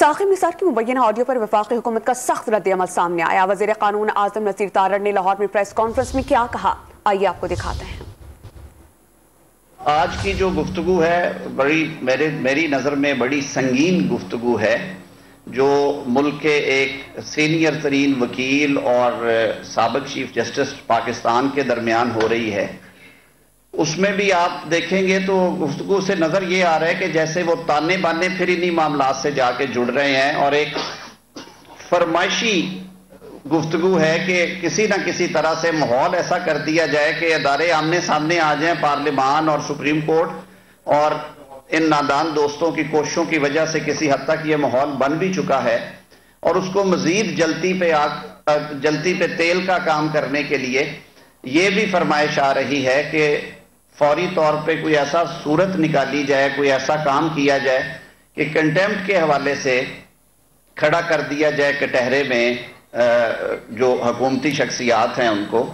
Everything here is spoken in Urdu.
ثاقب نثار کی مبینہ آڈیو پر وفاقی حکومت کا سخت رد عمل سامنے آیا۔ وزیر قانون اعظم نصیر تارڑ نے لاہور میں پریس کانفرنس میں کیا کہا، آئیے آپ کو دکھاتے ہیں۔ آج کی جو گفتگو ہے میری نظر میں بڑی سنگین گفتگو ہے، جو ملک کے ایک سینئر ترین وکیل اور سابق چیف جسٹس پاکستان کے درمیان ہو رہی ہے۔ اس میں بھی آپ دیکھیں گے تو گفتگو سے نظر یہ آ رہا ہے کہ جیسے وہ تانے بانے پھر انہی معاملات سے جا کے جڑ رہے ہیں، اور ایک فرمائشی گفتگو ہے کہ کسی نہ کسی طرح سے ماحول ایسا کر دیا جائے کہ ادارے آمنے سامنے آ جائیں، پارلیمان اور سپریم کورٹ، اور ان نادان دوستوں کی کوششوں کی وجہ سے کسی حد تک یہ ماحول بن بھی چکا ہے، اور اس کو مزید جلتی پہ تیل کا کام کرنے کے لیے یہ بھی فرمائش آ رہی ہے کہ فوری طور پہ کوئی ایسا صورت نکالی جائے، کوئی ایسا کام کیا جائے کہ کنٹیمپٹ کے حوالے سے کھڑا کر دیا جائے کٹہرے میں جو حکومتی شخصیات ہیں ان کو،